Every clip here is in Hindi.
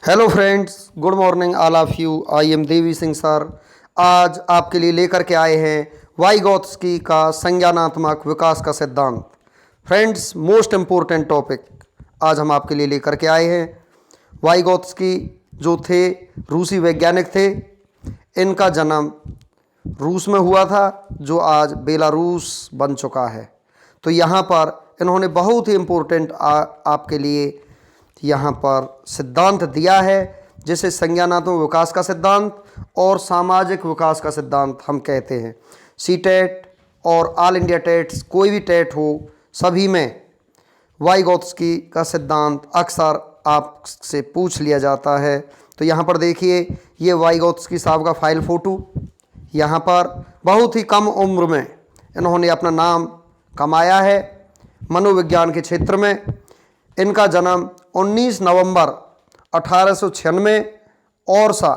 Hello friends, good morning all of you. I am Devi Singh sir. आज आपके लिए लेकर के आए हैं वाइगोत्स्की का संज्ञानात्मक विकास का सिद्धांत। फ्रेंड्स, मोस्ट इम्पोर्टेंट टॉपिक आज हम आपके लिए लेकर के आए हैं। वाइगोत्स्की जो थे रूसी वैज्ञानिक थे। इनका जन्म रूस में हुआ था, जो आज बेलारूस बन चुका है। तो यहाँ पर इन्होंने बहुत ही इम्पोर्टेंट आपके लिए यहाँ पर सिद्धांत दिया है, जिसे संज्ञानात्मक विकास का सिद्धांत और सामाजिक विकास का सिद्धांत हम कहते हैं। सी टेट और ऑल इंडिया टेट्स, कोई भी टेट हो, सभी में वाइगोत्स्की का सिद्धांत अक्सर आपसे पूछ लिया जाता है। तो यहाँ पर देखिए, ये वाइगोत्स्की साहब का फाइल फ़ोटो। यहाँ पर बहुत ही कम उम्र में इन्होंने अपना नाम कमाया है मनोविज्ञान के क्षेत्र में। इनका जन्म 19 नवंबर 1896 और सा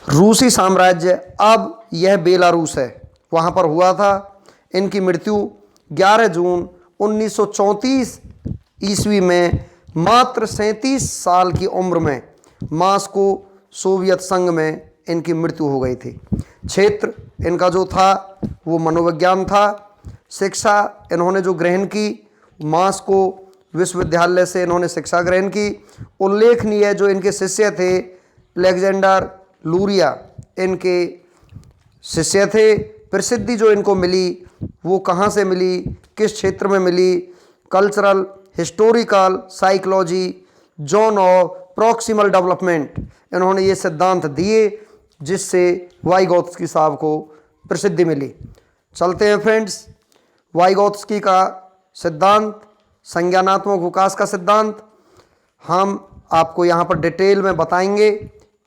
रूसी साम्राज्य, अब यह बेलारूस है, वहाँ पर हुआ था। इनकी मृत्यु 11 जून 1934 ईस्वी में मात्र 37 साल की उम्र में मॉस्को सोवियत संघ में इनकी मृत्यु हो गई थी। क्षेत्र इनका जो था वो मनोविज्ञान था। शिक्षा इन्होंने जो ग्रहण की, मॉस्को विश्वविद्यालय से इन्होंने शिक्षा ग्रहण की। उल्लेखनीय जो इनके शिष्य थे, अलेक्जेंडर लूरिया इनके शिष्य थे। प्रसिद्धि जो इनको मिली वो कहाँ से मिली, किस क्षेत्र में मिली? Cultural, historical psychology, zone of proximal development, इन्होंने ये सिद्धांत दिए, जिससे वाइगोत्स्की साहब को प्रसिद्धि मिली। चलते हैं फ्रेंड्स, वाइगोत्स्की का सिद्धांत, संज्ञानात्मक विकास का सिद्धांत हम आपको यहाँ पर डिटेल में बताएंगे।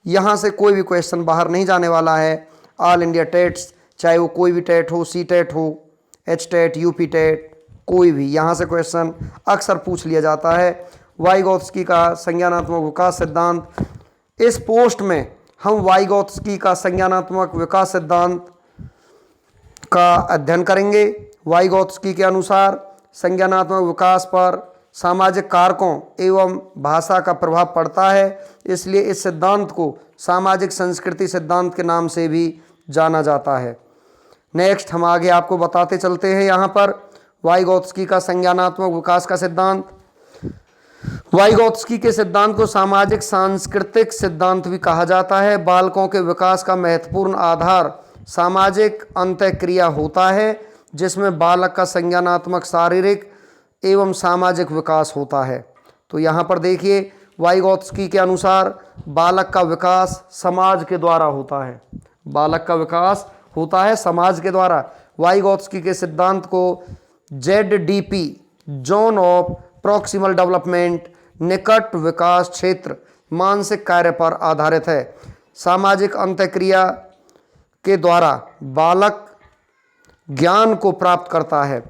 यहाँ से कोई भी क्वेश्चन बाहर नहीं जाने वाला है। ऑल इंडिया टेट्स, चाहे वो कोई भी टेट हो, सी टेट हो, एच टेट, यूपी टेट, कोई भी, यहाँ से क्वेश्चन अक्सर पूछ लिया जाता है। वाइगोत्स्की का संज्ञानात्मक विकास सिद्धांत, इस पोस्ट में हम वाइगोत्स्की का संज्ञानात्मक विकास सिद्धांत का अध्ययन करेंगे। वाइगोत्स्की के अनुसार संज्ञानात्मक विकास पर सामाजिक कारकों एवं भाषा का प्रभाव पड़ता है, इसलिए इस सिद्धांत को सामाजिक संस्कृति सिद्धांत के नाम से भी जाना जाता है। नेक्स्ट हम आगे आपको बताते चलते हैं। यहाँ पर वाइगोत्स्की का संज्ञानात्मक विकास का सिद्धांत, वाइगोत्स्की के सिद्धांत को सामाजिक सांस्कृतिक सिद्धांत भी कहा जाता है। बालकों के विकास का महत्वपूर्ण आधार सामाजिक अंतःक्रिया होता है, जिसमें बालक का संज्ञानात्मक, शारीरिक एवं सामाजिक विकास होता है। तो यहाँ पर देखिए, वाइगोत्स्की के अनुसार बालक का विकास समाज के द्वारा होता है। बालक का विकास होता है समाज के द्वारा। वाइगोत्स्की के सिद्धांत को ZDP, zone of proximal development, निकट विकास क्षेत्र, मानसिक कार्य पर आधारित है। सामाजिक अंतःक्रिया के द्वारा बालक ज्ञान को प्राप्त करता है।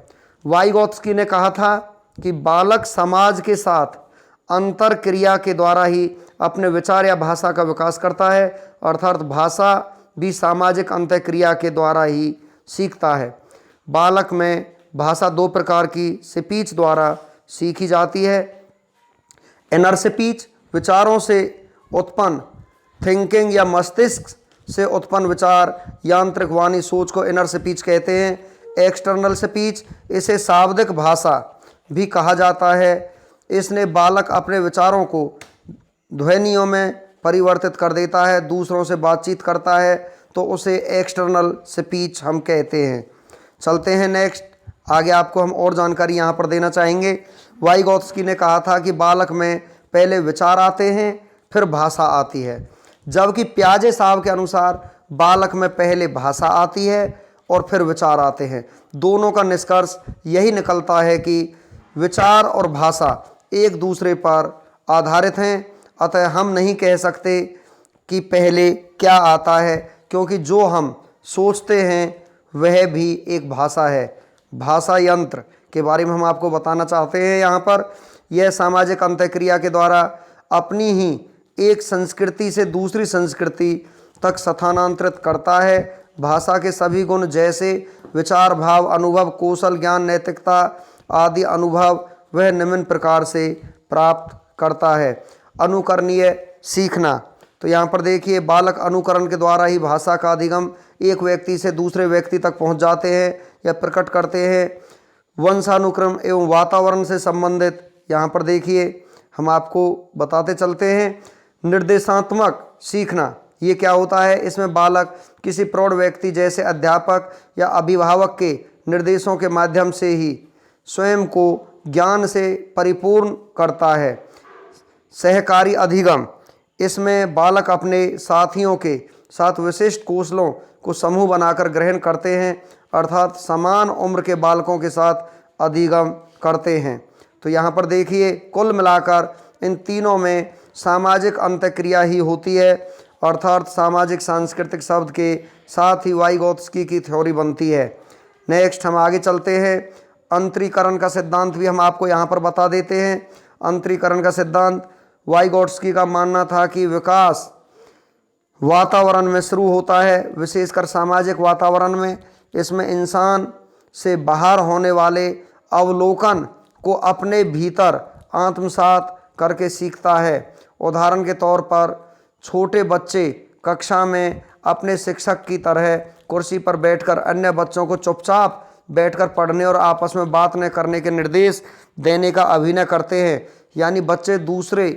वाइगोत्स्की ने कहा था कि बालक समाज के साथ अंतरक्रिया के द्वारा ही अपने विचार या भाषा का विकास करता है, अर्थात भाषा भी सामाजिक अंतःक्रिया के द्वारा ही सीखता है। बालक में भाषा दो प्रकार की स्पीच द्वारा सीखी जाती है। इनर स्पीच, विचारों से उत्पन्न, थिंकिंग या मस्तिष्क से उत्पन्न विचार, यांत्रिक वाणी, सोच को इनर स्पीच कहते हैं। एक्सटर्नल स्पीच, इसे शाब्दिक भाषा भी कहा जाता है। इसने बालक अपने विचारों को ध्वनियों में परिवर्तित कर देता है, दूसरों से बातचीत करता है, तो उसे एक्सटर्नल स्पीच हम कहते हैं। चलते हैं नेक्स्ट, आगे आपको हम और जानकारी यहाँ पर देना चाहेंगे। वाइगोत्स्की ने कहा था कि बालक में पहले विचार आते हैं, फिर भाषा आती है, जबकि पियाजे साहब के अनुसार बालक में पहले भाषा आती है और फिर विचार आते हैं। दोनों का निष्कर्ष यही निकलता है कि विचार और भाषा एक दूसरे पर आधारित हैं। अतः हम नहीं कह सकते कि पहले क्या आता है, क्योंकि जो हम सोचते हैं वह भी एक भाषा है। भाषा यंत्र के बारे में हम आपको बताना चाहते हैं। यहाँ पर यह सामाजिक अंतःक्रिया के द्वारा अपनी ही एक संस्कृति से दूसरी संस्कृति तक स्थानांतरित करता है। भाषा के सभी गुण जैसे विचार, भाव, अनुभव, कौशल, ज्ञान, नैतिकता आदि अनुभव वह निम्न प्रकार से प्राप्त करता है। अनुकरणीय सीखना। तो यहाँ पर देखिए, बालक अनुकरण के द्वारा ही भाषा का अधिगम एक व्यक्ति से दूसरे व्यक्ति तक पहुँच जाते हैं या प्रकट करते हैं। वंशानुक्रम एवं वातावरण से संबंधित, यहाँ पर देखिए हम आपको बताते चलते हैं। निर्देशात्मक सीखना, ये क्या होता है? इसमें बालक किसी प्रौढ़ व्यक्ति जैसे अध्यापक या अभिभावक के निर्देशों के माध्यम से ही स्वयं को ज्ञान से परिपूर्ण करता है। सहकारी अधिगम, इसमें बालक अपने साथियों के साथ विशिष्ट कौशलों को समूह बनाकर ग्रहण करते हैं, अर्थात समान उम्र के बालकों के साथ अधिगम करते हैं। तो यहाँ पर देखिए, कुल मिलाकर इन तीनों में सामाजिक अंतःक्रिया ही होती है, अर्थात सामाजिक सांस्कृतिक शब्द के साथ ही वाइगोत्स्की की थ्योरी बनती है। नेक्स्ट हम आगे चलते हैं। अंतरीकरण का सिद्धांत भी हम आपको यहाँ पर बता देते हैं। अंतरीकरण का सिद्धांत, वाइगोत्स्की का मानना था कि विकास वातावरण में शुरू होता है, विशेषकर सामाजिक वातावरण में। इसमें इंसान से बाहर होने वाले अवलोकन को अपने भीतर आत्मसात करके सीखता है। उदाहरण के तौर पर छोटे बच्चे कक्षा में अपने शिक्षक की तरह कुर्सी पर बैठकर अन्य बच्चों को चुपचाप बैठकर पढ़ने और आपस में बात न करने के निर्देश देने का अभिनय करते हैं। यानी बच्चे दूसरे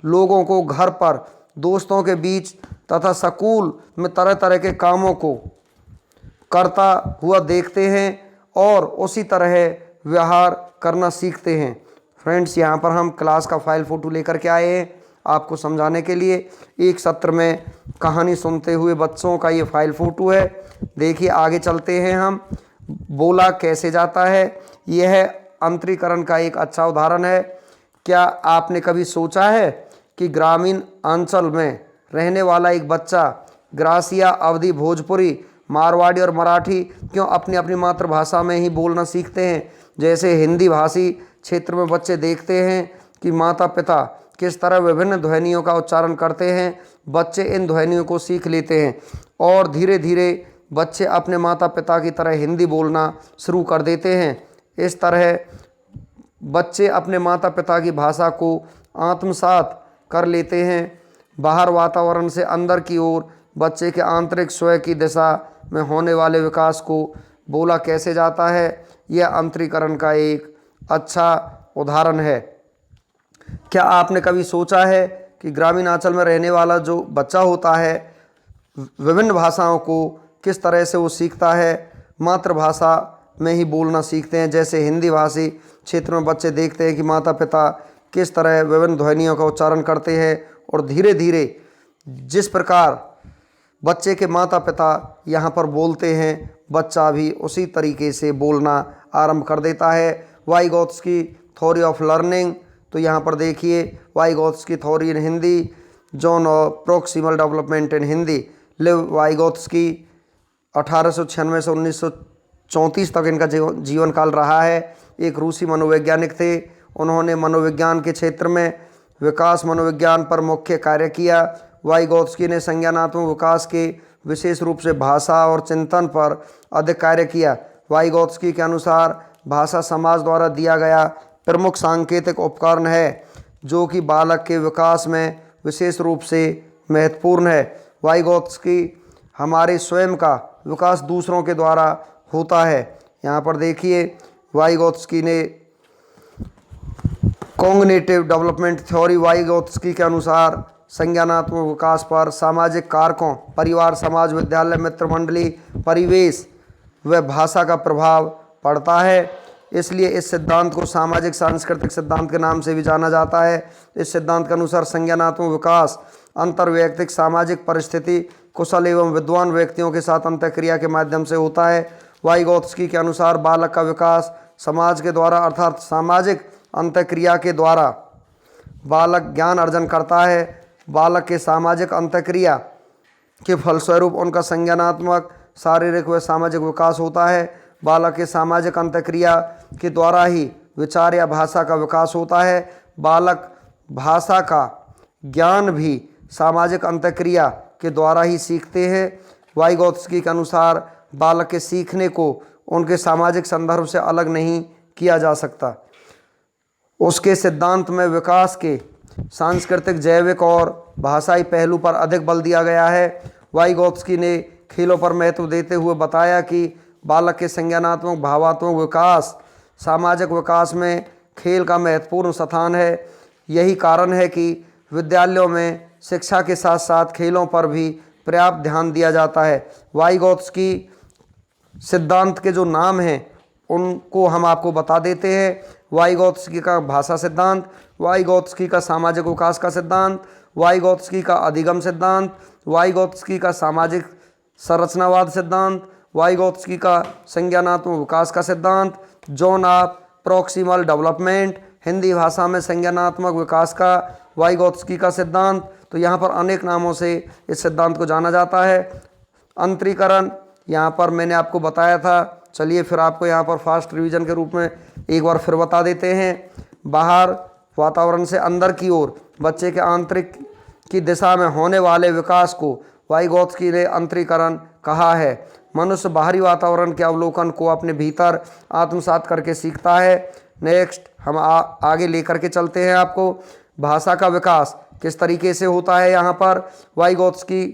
लोगों को घर पर, दोस्तों के बीच तथा स्कूल में तरह तरह के कामों को करता हुआ देखते हैं और उसी तरह व्यवहार करना सीखते हैं। फ्रेंड्स, यहाँ पर हम क्लास का फाइल फ़ोटो लेकर के आए हैं आपको समझाने के लिए। एक सत्र में कहानी सुनते हुए बच्चों का ये फाइल फ़ोटो है। देखिए, आगे चलते हैं हम। बोला कैसे जाता है, यह अंतरीकरण का एक अच्छा उदाहरण है। क्या आपने कभी सोचा है कि ग्रामीण अंचल में रहने वाला एक बच्चा ग्रासिया, अवधी, भोजपुरी, मारवाड़ी और मराठी क्यों अपनी अपनी मातृभाषा में ही बोलना सीखते हैं? जैसे हिंदी भाषी क्षेत्र में बच्चे देखते हैं कि माता पिता किस तरह विभिन्न ध्वनियों का उच्चारण करते हैं, बच्चे इन ध्वनियों को सीख लेते हैं और धीरे धीरे बच्चे अपने माता पिता की तरह हिंदी बोलना शुरू कर देते हैं। इस तरह बच्चे अपने माता पिता की भाषा को आत्मसात कर लेते हैं। बाहर वातावरण से अंदर की ओर बच्चे के आंतरिक स्वयं की दिशा में होने वाले विकास को बोला कैसे जाता है, यह अंतरीकरण का एक अच्छा उदाहरण है। क्या आपने कभी सोचा है कि ग्रामीण अंचल में रहने वाला जो बच्चा होता है, विभिन्न भाषाओं को किस तरह से वो सीखता है? मातृभाषा में ही बोलना सीखते हैं। जैसे हिंदी भाषी क्षेत्र में बच्चे देखते हैं कि माता पिता किस तरह विभिन्न ध्वनियों का उच्चारण करते हैं और धीरे धीरे जिस प्रकार बच्चे के माता पिता यहाँ पर बोलते हैं, बच्चा भी उसी तरीके से बोलना आरंभ कर देता है। वाइगोत्स्की थ्योरी ऑफ लर्निंग, तो यहाँ पर देखिए Vygotsky theory in Hindi, zone of proximal development in Hindi. Live Vygotsky 1896 से 1934 तक इनका जीवन काल रहा है। एक रूसी मनोवैज्ञानिक थे। उन्होंने मनोविज्ञान के क्षेत्र में विकास मनोविज्ञान पर मुख्य कार्य किया। वाइगोत्स्की ने संज्ञानात्मक विकास के विशेष रूप से भाषा और चिंतन पर अधिक कार्य किया। वाइगोत्स्की के अनुसार भाषा समाज द्वारा दिया गया प्रमुख सांकेतिक उपकरण है जो कि बालक के विकास में विशेष रूप से महत्वपूर्ण है। वाइगोत्स्की हमारे स्वयं का विकास दूसरों के द्वारा होता है। यहाँ पर देखिए, वाइगोत्स्की ने कॉग्निटिव डेवलपमेंट थ्योरी, वाइगोत्स्की के अनुसार संज्ञानात्मक विकास पर सामाजिक कारकों, परिवार, समाज, विद्यालय, मित्र मंडली, परिवेश व भाषा का प्रभाव पड़ता है। इसलिए इस सिद्धांत को सामाजिक सांस्कृतिक सिद्धांत के नाम से भी जाना जाता है। इस सिद्धांत के अनुसार संज्ञानात्मक विकास अंतर्वैयक्तिक सामाजिक परिस्थिति, कुशल एवं विद्वान व्यक्तियों के साथ अंतःक्रिया के माध्यम से होता है। वाइगोत्स्की के अनुसार बालक का विकास समाज के द्वारा अर्थात सामाजिक अंतःक्रिया के द्वारा बालक ज्ञान अर्जन करता है। बालक के सामाजिक अंतःक्रिया के फलस्वरूप उनका संज्ञानात्मक, शारीरिक व सामाजिक विकास होता है। बालक के सामाजिक अंतःक्रिया के द्वारा ही विचार या भाषा का विकास होता है। बालक भाषा का ज्ञान भी सामाजिक अंतःक्रिया के द्वारा ही सीखते हैं। वाइगोत्स्की के अनुसार बालक के सीखने को उनके सामाजिक संदर्भ से अलग नहीं किया जा सकता। उसके सिद्धांत में विकास के सांस्कृतिक, जैविक और भाषाई पहलू पर अधिक बल दिया गया है। वाइगोत्स्की ने खेलों पर महत्व देते हुए बताया कि बालक के संज्ञानात्मक, भावात्मक विकास, सामाजिक विकास में खेल का महत्वपूर्ण स्थान है। यही कारण है कि विद्यालयों में शिक्षा के साथ साथ खेलों पर भी पर्याप्त ध्यान दिया जाता है। वाइगोत्स्की सिद्धांत के जो नाम हैं उनको हम आपको बता देते हैं। वाइगोत्स्की का भाषा सिद्धांत, वाइगोत्स्की का सामाजिक विकास का सिद्धांत, वाइगोत्स्की का अधिगम सिद्धांत, वाइगोत्स्की का सामाजिक संरचनावाद सिद्धांत, वाइगोत्स्की का संज्ञानात्मक विकास का सिद्धांत, zone of proximal development, Hindi भाषा में संज्ञानात्मक विकास का वाइगोत्स्की का सिद्धांत। तो यहाँ पर अनेक नामों से इस सिद्धांत को जाना जाता है। अंतरीकरण यहाँ पर मैंने आपको बताया था। चलिए फिर आपको यहाँ पर फास्ट रिवीजन के रूप में एक बार फिर बता देते हैं। बाहर वातावरण से अंदर की ओर बच्चे के आंतरिक की दिशा में होने वाले विकास को वाइगोत्स्की ने अंतरीकरण कहा है। मनुष्य बाहरी वातावरण के अवलोकन को अपने भीतर आत्मसात करके सीखता है। नेक्स्ट हम आगे लेकर के चलते हैं आपको। भाषा का विकास किस तरीके से होता है। यहाँ पर वाइगोत्स्की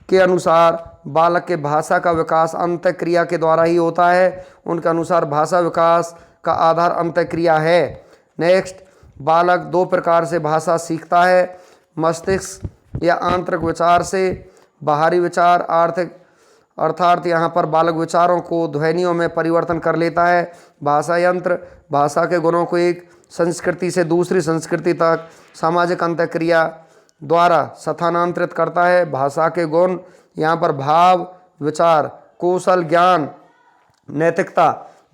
के अनुसार बालक के भाषा का विकास अंतःक्रिया के द्वारा ही होता है। उनके अनुसार भाषा विकास का आधार अंतःक्रिया है। नेक्स्ट, बालक दो प्रकार से भाषा सीखता है, मस्तिष्क या आंतरिक विचार से। बाहरी विचार अर्थात यहाँ पर बालक विचारों को ध्वनियों में परिवर्तन कर लेता है। भाषा यंत्र भाषा के गुणों को एक संस्कृति से दूसरी संस्कृति तक सामाजिक अंतःक्रिया द्वारा स्थानांतरित करता है। भाषा के गुण यहाँ पर भाव, विचार, कौशल, ज्ञान, नैतिकता।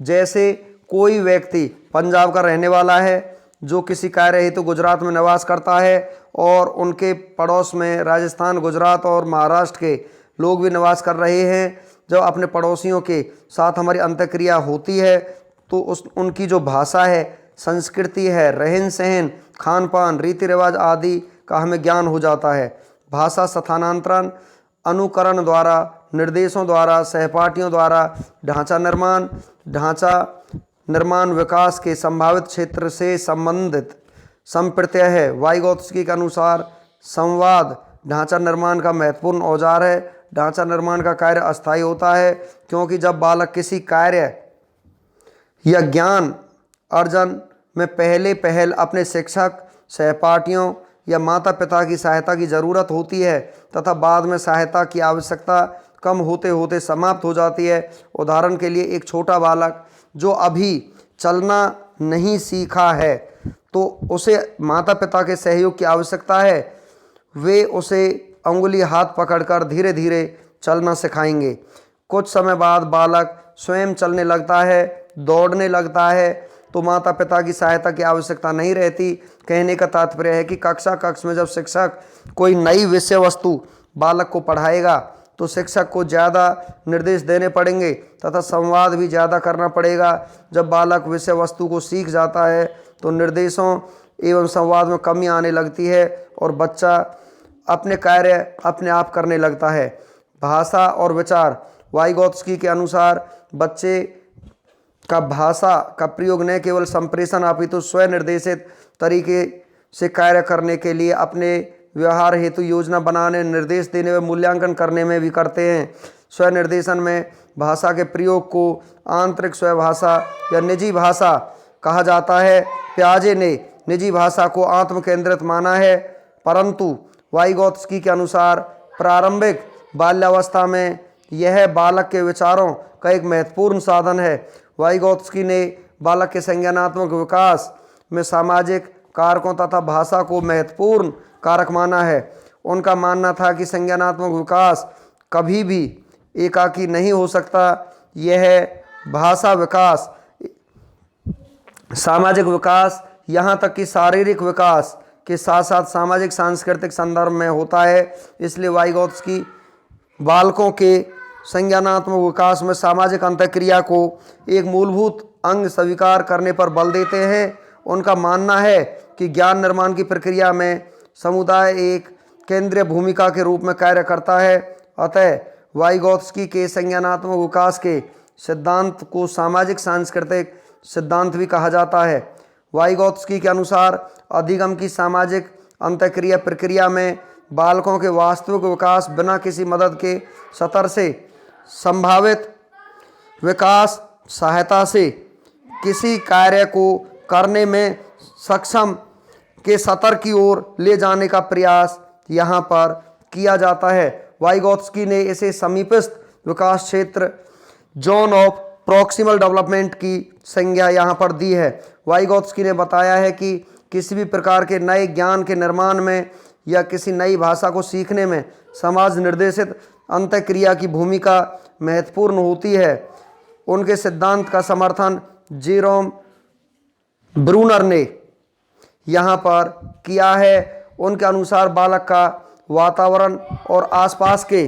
जैसे कोई व्यक्ति पंजाब का रहने वाला है जो किसी कार्य हेतु गुजरात में निवास करता है और उनके पड़ोस में राजस्थान, गुजरात और महाराष्ट्र के लोग भी निवास कर रहे हैं। जब अपने पड़ोसियों के साथ हमारी अंतःक्रिया होती है तो उनकी जो भाषा है, संस्कृति है, रहन सहन, खान पान, रीति रिवाज आदि का हमें ज्ञान हो जाता है। भाषा स्थानांतरण अनुकरण द्वारा, निर्देशों द्वारा, सहपाठियों द्वारा ढांचा निर्माण विकास के संभावित क्षेत्र से संबंधित संप्रत्यय है। वाइगोत्स्की के अनुसार संवाद ढांचा निर्माण का महत्वपूर्ण औजार है। ढांचा निर्माण का कार्य अस्थायी होता है क्योंकि जब बालक किसी कार्य या ज्ञान अर्जन में पहल अपने शिक्षक, सहपाठियों या माता पिता की सहायता की ज़रूरत होती है तथा बाद में सहायता की आवश्यकता कम होते होते समाप्त हो जाती है। उदाहरण के लिए एक छोटा बालक जो अभी चलना नहीं सीखा है तो उसे माता पिता के सहयोग की आवश्यकता है। वे उसे अंगुली हाथ पकड़कर धीरे धीरे चलना सिखाएंगे। कुछ समय बाद बालक स्वयं चलने लगता है, दौड़ने लगता है तो माता पिता की सहायता की आवश्यकता नहीं रहती। कहने का तात्पर्य है कि कक्ष में जब शिक्षक कोई नई विषय वस्तु बालक को पढ़ाएगा तो शिक्षक को ज़्यादा निर्देश देने पड़ेंगे तथा संवाद भी ज़्यादा करना पड़ेगा। जब बालक विषय वस्तु को सीख जाता है तो निर्देशों एवं संवाद में कमी आने लगती है और बच्चा अपने कार्य अपने आप करने लगता है। भाषा और विचार वाइगोत्स्की के अनुसार बच्चे का भाषा का प्रयोग न केवल संप्रेषण अपितु स्वनिर्देशित तरीके से कार्य करने के लिए अपने व्यवहार हेतु योजना बनाने, निर्देश देने व मूल्यांकन करने में भी करते हैं। स्वनिर्देशन में भाषा के प्रयोग को आंतरिक स्वभाषा या निजी भाषा कहा जाता है। प्याजे ने निजी भाषा को आत्मकेंद्रित माना है, परंतु वाइगोत्स्की के अनुसार प्रारंभिक बाल्यावस्था में यह बालक के विचारों का एक महत्वपूर्ण साधन है। वाइगोत्स्की ने बालक के संज्ञानात्मक विकास में सामाजिक कारकों तथा भाषा को महत्वपूर्ण कारक माना है। उनका मानना था कि संज्ञानात्मक विकास कभी भी एकाकी नहीं हो सकता। यह भाषा विकास, सामाजिक विकास, यहाँ तक कि शारीरिक विकास के साथ साथ सामाजिक सांस्कृतिक संदर्भ में होता है। इसलिए वाइगोत्स्की बालकों के संज्ञानात्मक विकास में सामाजिक अंतःक्रिया को एक मूलभूत अंग स्वीकार करने पर बल देते हैं। उनका मानना है कि ज्ञान निर्माण की प्रक्रिया में समुदाय एक केंद्रीय भूमिका के रूप में कार्य करता है। अतः वाइगोत्स्की के संज्ञानात्मक विकास के सिद्धांत को सामाजिक सांस्कृतिक सिद्धांत भी कहा जाता है। वाइगोत्स्की के अनुसार अधिगम की सामाजिक अंतःक्रिया प्रक्रिया में बालकों के वास्तविक विकास बिना किसी मदद के स्तर से संभावित विकास सहायता से किसी कार्य को करने में सक्षम के स्तर की ओर ले जाने का प्रयास यहाँ पर किया जाता है। वाइगोत्स्की ने इसे समीपस्थ विकास क्षेत्र जोन ऑफ प्रॉक्सिमल डेवलपमेंट की संज्ञा यहाँ पर दी है। वाइगोत्स्की ने बताया है कि किसी भी प्रकार के नए ज्ञान के निर्माण में या किसी नई भाषा को सीखने में समाज निर्देशित अंतःक्रिया की भूमिका महत्वपूर्ण होती है। उनके सिद्धांत का समर्थन जेरोम ब्रूनर ने यहाँ पर किया है। उनके अनुसार बालक का वातावरण और आसपास के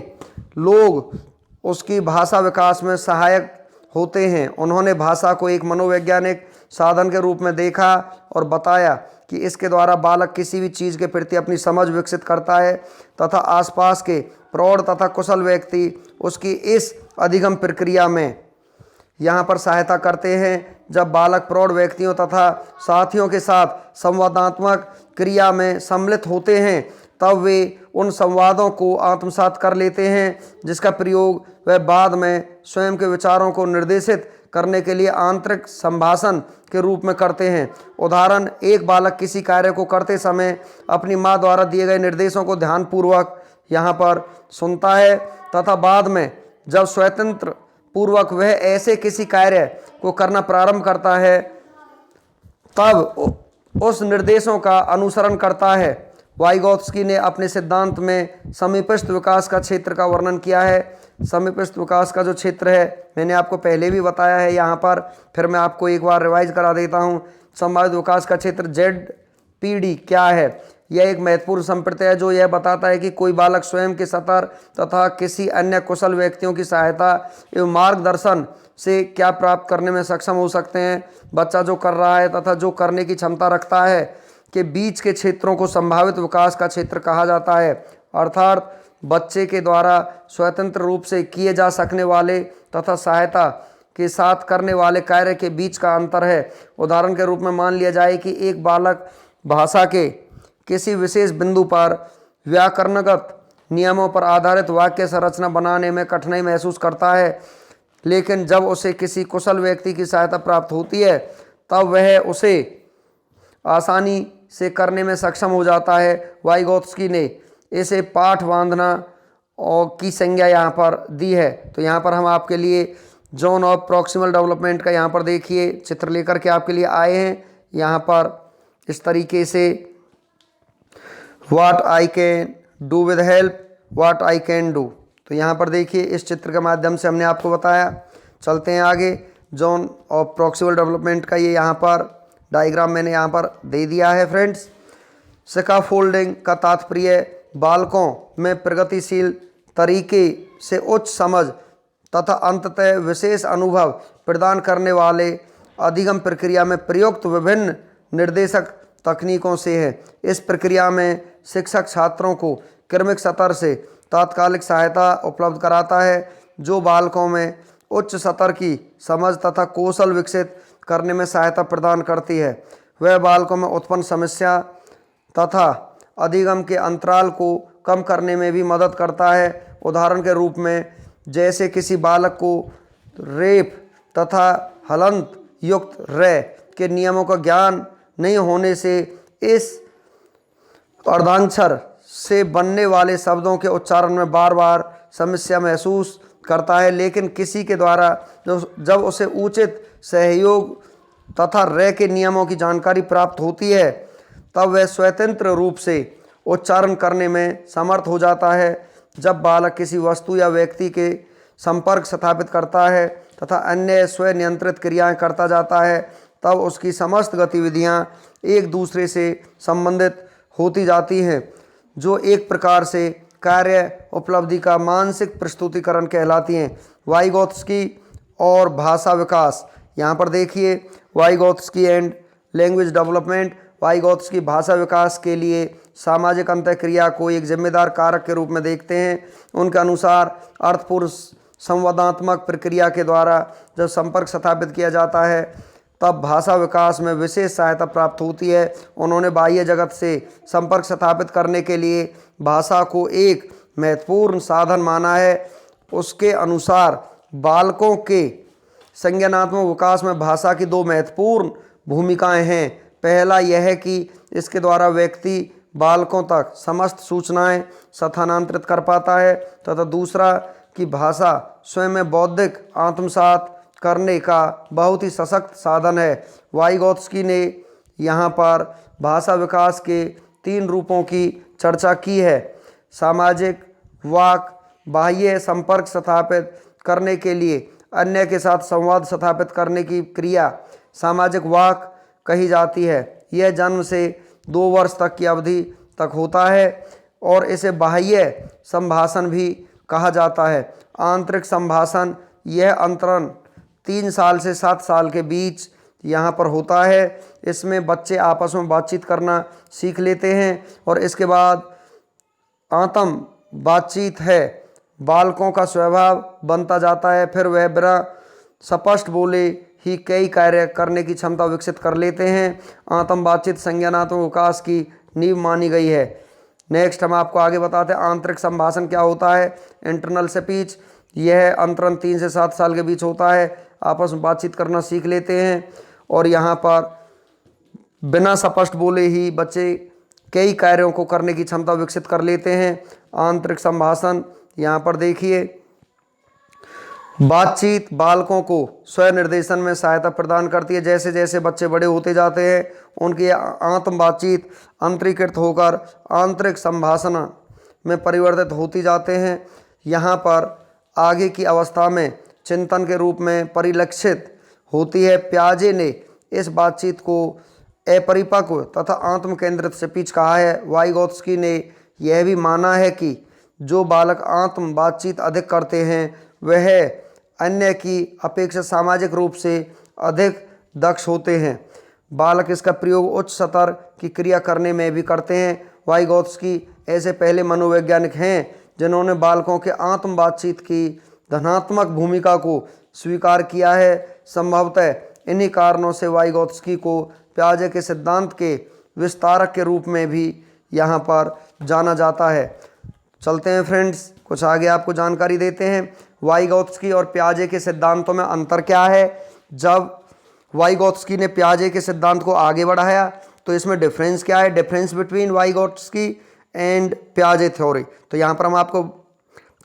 लोग उसकी भाषा विकास में सहायक होते हैं। उन्होंने भाषा को एक मनोवैज्ञानिक साधन के रूप में देखा और बताया कि इसके द्वारा बालक किसी भी चीज़ के प्रति अपनी समझ विकसित करता है तथा आसपास के प्रौढ़ तथा कुशल व्यक्ति उसकी इस अधिगम प्रक्रिया में यहाँ पर सहायता करते हैं। जब बालक प्रौढ़ व्यक्तियों तथा साथियों के साथ संवादात्मक क्रिया में सम्मिलित होते हैं तब वे उन संवादों को आत्मसात कर लेते हैं जिसका प्रयोग वह बाद में स्वयं के विचारों को निर्देशित करने के लिए आंतरिक संभाषण के रूप में करते हैं। उदाहरण, एक बालक किसी कार्य को करते समय अपनी माँ द्वारा दिए गए निर्देशों को ध्यानपूर्वक यहाँ पर सुनता है तथा बाद में जब स्वतंत्र पूर्वक वह ऐसे किसी कार्य को करना प्रारंभ करता है तब उस निर्देशों का अनुसरण करता है। वाइगोत्स्की ने अपने सिद्धांत में समीपस्थ विकास का क्षेत्र का वर्णन किया है। समीपस्थ विकास का जो क्षेत्र है मैंने आपको पहले भी बताया है, यहाँ पर फिर मैं आपको एक बार रिवाइज करा देता हूँ। संभावित विकास का क्षेत्र ZPD क्या है? यह एक महत्वपूर्ण संप्रदाय है जो यह बताता है कि कोई बालक स्वयं के स्तर तथा किसी अन्य कुशल व्यक्तियों की सहायता एवं मार्गदर्शन से क्या प्राप्त करने में सक्षम हो सकते हैं। बच्चा जो कर रहा है तथा जो करने की क्षमता रखता है के बीच के क्षेत्रों को संभावित विकास का क्षेत्र कहा जाता है। अर्थात बच्चे के द्वारा स्वतंत्र रूप से किए जा सकने वाले तथा सहायता के साथ करने वाले कार्य के बीच का अंतर है। उदाहरण के रूप में मान लिया जाए कि एक बालक भाषा के किसी विशेष बिंदु पर व्याकरणगत नियमों पर आधारित वाक्य संरचना बनाने में कठिनाई महसूस करता है, लेकिन जब उसे किसी कुशल व्यक्ति की सहायता प्राप्त होती है तब वह उसे आसानी से करने में सक्षम हो जाता है। वाइगोत्स्की ने इसे पाठ बांधना और की संज्ञा यहाँ पर दी है। तो यहाँ पर हम आपके लिए जोन ऑफ प्रॉक्सिमल डेवलपमेंट का यहाँ पर देखिए चित्र लेकर के आपके लिए आए हैं। यहाँ पर इस तरीके से what I can do with help, what I can do. तो यहाँ पर देखिए इस चित्र के माध्यम से हमने आपको बताया। चलते हैं आगे। जोन ऑफ प्रॉक्सिमल डेवलपमेंट का ये यहाँ पर डायग्राम मैंने यहाँ पर दे दिया है फ्रेंड्स। स्कैफोल्डिंग का तात्पर्य बालकों में प्रगतिशील तरीके से उच्च समझ तथा अंततः विशेष अनुभव प्रदान करने वाले अधिगम प्रक्रिया में प्रयुक्त विभिन्न निर्देशक तकनीकों से है। इस प्रक्रिया में शिक्षक छात्रों को क्रमिक स्तर से तात्कालिक सहायता उपलब्ध कराता है जो बालकों में उच्च स्तर की समझ तथा कौशल विकसित करने में सहायता प्रदान करती है। वह बालकों में उत्पन्न समस्या तथा अधिगम के अंतराल को कम करने में भी मदद करता है। उदाहरण के रूप में जैसे किसी बालक को रेप तथा हलंत युक्त रे के नियमों का ज्ञान नहीं होने से इस अर्धाक्षर से बनने वाले शब्दों के उच्चारण में बार बार समस्या महसूस करता है, लेकिन किसी के द्वारा जब उसे उचित सहयोग तथा रे के नियमों की जानकारी प्राप्त होती है तब वह स्वतंत्र रूप से उच्चारण करने में समर्थ हो जाता है। जब बालक किसी वस्तु या व्यक्ति के संपर्क स्थापित करता है तथा अन्य स्व नियंत्रित क्रियाएं करता जाता है तब उसकी समस्त गतिविधियां एक दूसरे से संबंधित होती जाती हैं, जो एक प्रकार से कार्य उपलब्धि का मानसिक प्रस्तुतिकरण कहलाती हैं। वाइगोत्स्की और भाषा विकास, यहाँ पर देखिए Vygotsky and language development. Vygotsky भाषा विकास के लिए सामाजिक अंतःक्रिया को एक जिम्मेदार कारक के रूप में देखते हैं। उनके अनुसार अर्थपूर्ण संवादात्मक प्रक्रिया के द्वारा जब संपर्क स्थापित किया जाता है तब भाषा विकास में विशेष सहायता प्राप्त होती है। उन्होंने बाह्य जगत से संपर्क स्थापित करने के लिए भाषा को एक महत्वपूर्ण साधन माना है। उसके अनुसार बालकों के संज्ञानात्मक विकास में भाषा की दो महत्वपूर्ण भूमिकाएं हैं। पहला यह है कि इसके द्वारा व्यक्ति बालकों तक समस्त सूचनाएं स्थानांतरित कर पाता है, तथा दूसरा कि भाषा स्वयं में बौद्धिक आत्मसात करने का बहुत ही सशक्त साधन है। वाइगोत्स्की ने यहाँ पर भाषा विकास के 3 रूपों की चर्चा की है। सामाजिक वाक, बाह्य संपर्क स्थापित करने के लिए अन्य के साथ संवाद स्थापित करने की क्रिया सामाजिक वाक कही जाती है। यह जन्म से 2 वर्ष तक की अवधि तक होता है और इसे बाह्य संभाषण भी कहा जाता है। आंतरिक संभाषण यह अंतरण 3 साल से 7 साल के बीच यहाँ पर होता है। इसमें बच्चे आपस में बातचीत करना सीख लेते हैं और इसके बाद आत्म बातचीत है बालकों का स्वभाव बनता जाता है। फिर वह बिना स्पष्ट बोले ही कई कार्य करने की क्षमता विकसित कर लेते हैं। आत्म बातचीत संज्ञानात्मक विकास की नींव मानी गई है। नेक्स्ट हम आपको आगे बताते हैं आंतरिक संभाषण क्या होता है। इंटरनल स्पीच, यह अंतरण 3 से 7 साल के बीच होता है। आपस में बातचीत करना सीख लेते हैं और यहाँ पर बिना स्पष्ट बोले ही बच्चे कई कार्यों को करने की क्षमता विकसित कर लेते हैं। आंतरिक संभाषण यहाँ पर देखिए, बातचीत बालकों को स्वयं निर्देशन में सहायता प्रदान करती है। जैसे जैसे बच्चे बड़े होते जाते हैं उनकी आत्म बातचीत अंतरीकृत होकर आंतरिक संभाषण में परिवर्तित होती जाते हैं। यहाँ पर आगे की अवस्था में चिंतन के रूप में परिलक्षित होती है। प्याजे ने इस बातचीत को अपरिपक्व तथा आत्म केंद्रित स्पीच कहा है। वाइगोत्स्की ने यह भी माना है कि जो बालक आत्म बातचीत अधिक करते हैं वह अन्य की अपेक्षा सामाजिक रूप से अधिक दक्ष होते हैं। बालक इसका प्रयोग उच्च स्तर की क्रिया करने में भी करते हैं। वाइगोत्स्की ऐसे पहले मनोवैज्ञानिक हैं जिन्होंने बालकों के आत्म बातचीत की धनात्मक भूमिका को स्वीकार किया है। संभवतः इन्हीं कारणों से वाइगोत्स्की को प्याजे के सिद्धांत के विस्तारक के रूप में भी यहाँ पर जाना जाता है। चलते हैं फ्रेंड्स, कुछ आगे आपको जानकारी देते हैं। वाइगोत्स्की और प्याजे के सिद्धांतों में अंतर क्या है। जब वाइगोत्स्की ने प्याजे के सिद्धांत को आगे बढ़ाया तो इसमें डिफरेंस क्या है, डिफरेंस बिटवीन वाइगोत्स्की एंड प्याजे थ्योरी। तो यहाँ पर हम आपको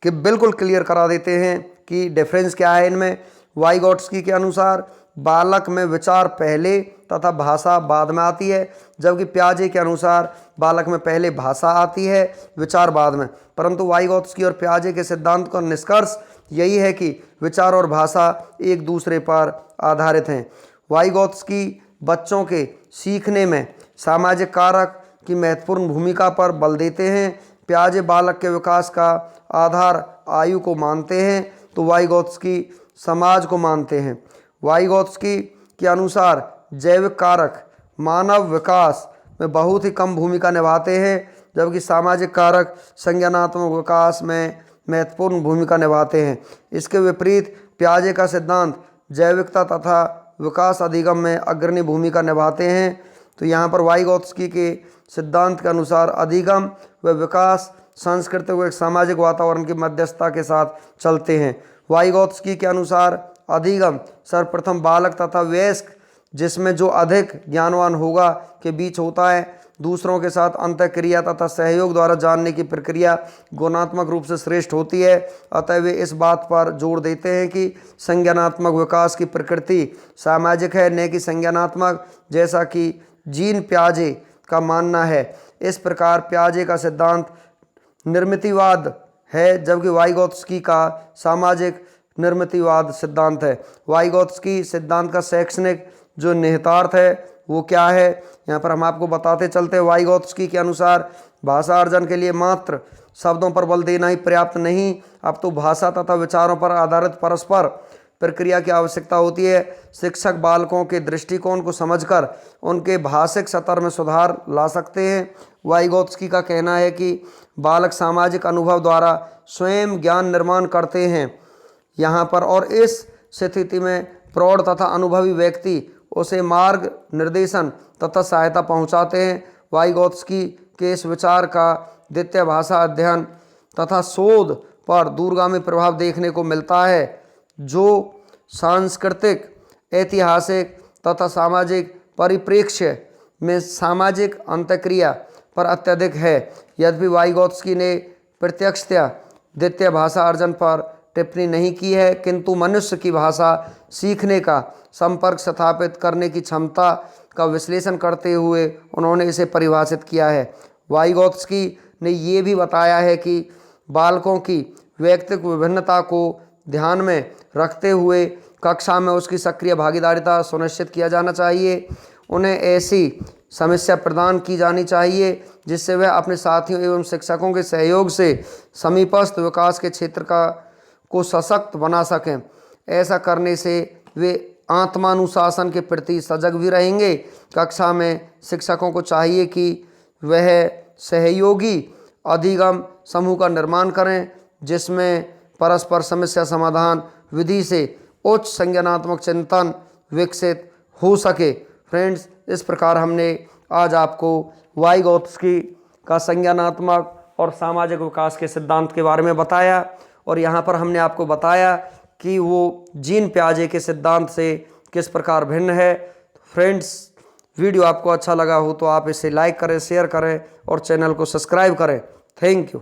कि बिल्कुल क्लियर करा देते हैं कि डिफरेंस क्या है इनमें। वाइगोत्स्की के अनुसार बालक में विचार पहले तथा भाषा बाद में आती है, जबकि प्याजे के अनुसार बालक में पहले भाषा आती है, विचार बाद में। परंतु वाइगोत्स्की और प्याजे के सिद्धांत का निष्कर्ष यही है कि विचार और भाषा एक दूसरे पर आधारित हैं। वाइगोत्स्की बच्चों के सीखने में सामाजिक कारक की महत्वपूर्ण भूमिका पर बल देते हैं। प्याजे बालक के विकास का आधार आयु को मानते हैं, तो वाइगोत्स्की समाज को मानते हैं। वाइगोत्स्की के अनुसार जैविक कारक मानव विकास में बहुत ही कम भूमिका निभाते हैं, जबकि सामाजिक कारक संज्ञानात्मक विकास में महत्वपूर्ण भूमिका निभाते हैं। इसके विपरीत प्याजे का सिद्धांत जैविकता तथा विकास अधिगम में अग्रणी भूमिका निभाते हैं। तो यहाँ पर वाइगोत्स्की के सिद्धांत के अनुसार अधिगम व विकास सांस्कृतिक व सामाजिक वातावरण की मध्यस्थता के साथ चलते हैं। वाइगोत्स्की के अनुसार अधिगम सर्वप्रथम बालक तथा वयस्क, जिसमें जो अधिक ज्ञानवान होगा, के बीच होता है। दूसरों के साथ अंतःक्रिया तथा सहयोग द्वारा जानने की प्रक्रिया गुणात्मक रूप से श्रेष्ठ होती है। अतः वे इस बात पर जोर देते हैं कि संज्ञानात्मक विकास की प्रकृति सामाजिक है, न कि संज्ञानात्मक, जैसा कि जीन प्याजे का मानना है। इस प्रकार प्याजे का सिद्धांत निर्मितिवाद है, जबकि वाइगोत्स्की का सामाजिक निर्मितिवाद सिद्धांत है। वाइगोत्स्की सिद्धांत का शैक्षणिक जो निहितार्थ है वो क्या है, यहाँ पर हम आपको बताते चलते हैं। वाइगोत्स्की के अनुसार भाषा अर्जन के लिए मात्र शब्दों पर बल देना ही पर्याप्त नहीं, अब तो भाषा तथा विचारों पर आधारित परस्पर प्रक्रिया की आवश्यकता होती है। शिक्षक बालकों के दृष्टिकोण को समझकर उनके भाषिक स्तर में सुधार ला सकते हैं। वाइगोत्स्की का कहना है कि बालक सामाजिक अनुभव द्वारा स्वयं ज्ञान निर्माण करते हैं यहाँ पर, और इस स्थिति में प्रौढ़ तथा अनुभवी व्यक्ति उसे मार्ग निर्देशन तथा सहायता पहुंचाते हैं। वाइगोत्स्की के इस विचार का द्वितीय भाषा अध्ययन तथा शोध पर दूरगामी प्रभाव देखने को मिलता है, जो सांस्कृतिक, ऐतिहासिक तथा सामाजिक परिप्रेक्ष्य में सामाजिक अंतःक्रिया पर अत्यधिक है। यद्यपि वाइगोत्स्की ने प्रत्यक्षतया द्वितीय भाषा अर्जन पर टिप्पणी नहीं की है, किंतु मनुष्य की भाषा सीखने का, संपर्क स्थापित करने की क्षमता का विश्लेषण करते हुए उन्होंने इसे परिभाषित किया है। वाइगोत्स्की ने ये भी बताया है कि बालकों की व्यक्तिगत विभिन्नता को ध्यान में रखते हुए कक्षा में उसकी सक्रिय भागीदारिता सुनिश्चित किया जाना चाहिए। उन्हें ऐसी समस्या प्रदान की जानी चाहिए जिससे वह अपने साथियों एवं शिक्षकों के सहयोग से समीपस्थ विकास के क्षेत्र को सशक्त बना सकें। ऐसा करने से वे आत्मानुशासन के प्रति सजग भी रहेंगे। कक्षा में शिक्षकों को चाहिए कि वह सहयोगी अधिगम समूह का निर्माण करें, जिसमें परस्पर समस्या समाधान विधि से उच्च संज्ञानात्मक चिंतन विकसित हो सके। फ्रेंड्स, इस प्रकार हमने आज आपको वाइगोत्स्की का संज्ञानात्मक और सामाजिक विकास के सिद्धांत के बारे में बताया, और यहाँ पर हमने आपको बताया कि वो जीन पियाजे के सिद्धांत से किस प्रकार भिन्न है। फ्रेंड्स, वीडियो आपको अच्छा लगा हो तो आप इसे लाइक करें, शेयर करें और चैनल को सब्सक्राइब करें। Thank you.